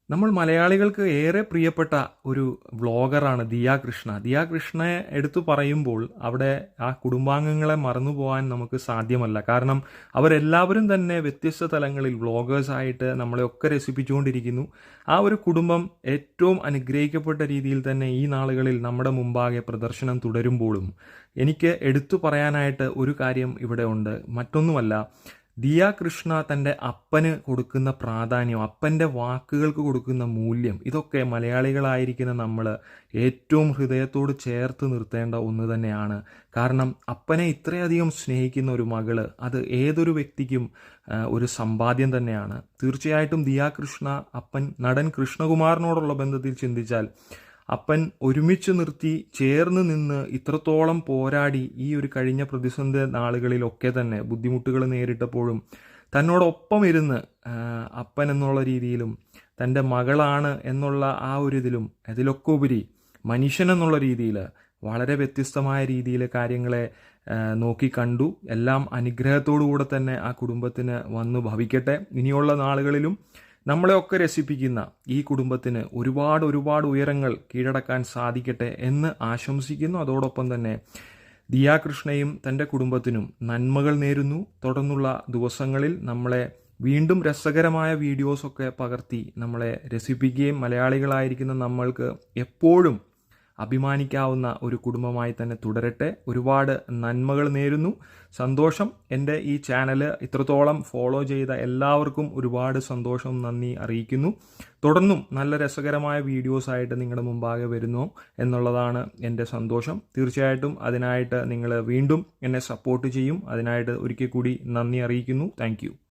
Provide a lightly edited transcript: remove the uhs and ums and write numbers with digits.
നമ്മൾ മലയാളികൾക്ക് ഏറെ പ്രിയപ്പെട്ട ഒരു വ്ളോഗറാണ് ദിയ കൃഷ്ണ. ദിയ കൃഷ്ണയെ എടുത്തു പറയുമ്പോൾ അവിടെ ആ കുടുംബാംഗങ്ങളെ മറന്നുപോകാൻ നമുക്ക് സാധ്യമല്ല. കാരണം അവരെല്ലാവരും തന്നെ വ്യത്യസ്ത തലങ്ങളിൽ വ്ളോഗേഴ്സായിട്ട് നമ്മളെയൊക്കെ രസിപ്പിച്ചുകൊണ്ടിരിക്കുന്നു. ആ ഒരു കുടുംബം ഏറ്റവും അനുഗ്രഹിക്കപ്പെട്ട രീതിയിൽ തന്നെ ഈ നാളുകളിൽ നമ്മുടെ മുമ്പാകെ പ്രദർശനം തുടരുമ്പോഴും എനിക്ക് എടുത്തു പറയാനായിട്ട് ഒരു കാര്യം ഇവിടെ ഉണ്ട്. മറ്റൊന്നുമല്ല, ദിയ കൃഷ്ണ തൻ്റെ അപ്പന് കൊടുക്കുന്ന പ്രാധാന്യം, അപ്പൻ്റെ വാക്കുകൾക്ക് കൊടുക്കുന്ന മൂല്യം, ഇതൊക്കെ മലയാളികളായിരിക്കുന്ന നമ്മൾ ഏറ്റവും ഹൃദയത്തോട് ചേർത്ത് നിർത്തേണ്ട ഒന്ന് തന്നെയാണ്. കാരണം അപ്പനെ ഇത്രയധികം സ്നേഹിക്കുന്ന ഒരു മകള്, അത് ഏതൊരു വ്യക്തിക്കും ഒരു സമ്പാദ്യം തന്നെയാണ്. തീർച്ചയായിട്ടും ദിയ കൃഷ്ണ അപ്പൻ നടൻ കൃഷ്ണകുമാറിനോടുള്ള ബന്ധത്തിൽ ചിന്തിച്ചാൽ, അപ്പൻ ഒരുമിച്ച് നിർത്തി ചേർന്ന് നിന്ന് ഇത്രത്തോളം പോരാടി ഈ ഒരു കഴിഞ്ഞ പ്രതിസന്ധി നാളുകളിലൊക്കെ തന്നെ ബുദ്ധിമുട്ടുകൾ നേരിട്ടപ്പോഴും തന്നോടൊപ്പം ഇരുന്ന് അപ്പൻ എന്നുള്ള രീതിയിലും തൻ്റെ മകളാണ് എന്നുള്ള ആ ഒരു ഇതിലും അതിലൊക്കെ ഉപരി മനുഷ്യൻ എന്നുള്ള രീതിയിൽ വളരെ വ്യത്യസ്തമായ രീതിയിൽ കാര്യങ്ങളെ നോക്കിക്കണ്ടു. എല്ലാം അനുഗ്രഹത്തോടുകൂടെ തന്നെ ആ കുടുംബത്തിന് വന്നു ഭവിക്കട്ടെ. ഇനിയുള്ള നാളുകളിലും നമ്മളെയൊക്കെ രസിപ്പിക്കുന്ന ഈ കുടുംബത്തിന് ഒരുപാട് ഉയരങ്ങൾ കീഴടക്കാൻ സാധിക്കട്ടെ എന്ന് ആശംസിക്കുന്നു. അതോടൊപ്പം തന്നെ ദിയ കൃഷ്ണയും തൻ്റെ കുടുംബത്തിനും നന്മകൾ നേരുന്നു. തുടർന്നുള്ള ദിവസങ്ങളിൽ നമ്മളെ വീണ്ടും രസകരമായ വീഡിയോസൊക്കെ പകർത്തി നമ്മളെ രസിപ്പിക്കുകയും മലയാളികളായിരിക്കുന്ന നമ്മൾക്ക് എപ്പോഴും അഭിമാനിക്കാവുന്ന ഒരു കുടുംബമായി തന്നെ തുടരട്ടെ. ഒരുപാട് നന്മകൾ നേരുന്നു. സന്തോഷം. എൻ്റെ ഈ ചാനൽ ഇത്രത്തോളം ഫോളോ ചെയ്ത എല്ലാവർക്കും ഒരുപാട് സന്തോഷം, നന്ദി അറിയിക്കുന്നു. തുടർന്നും നല്ല രസകരമായ വീഡിയോസായിട്ട് നിങ്ങളുടെ മുമ്പാകെ വരുന്നു എന്നുള്ളതാണ് എൻ്റെ സന്തോഷം. തീർച്ചയായിട്ടും അതിനായിട്ട് നിങ്ങൾ വീണ്ടും എന്നെ സപ്പോർട്ട് ചെയ്യും. അതിനായിട്ട് ഒരിക്കൽ കൂടി നന്ദി അറിയിക്കുന്നു. താങ്ക്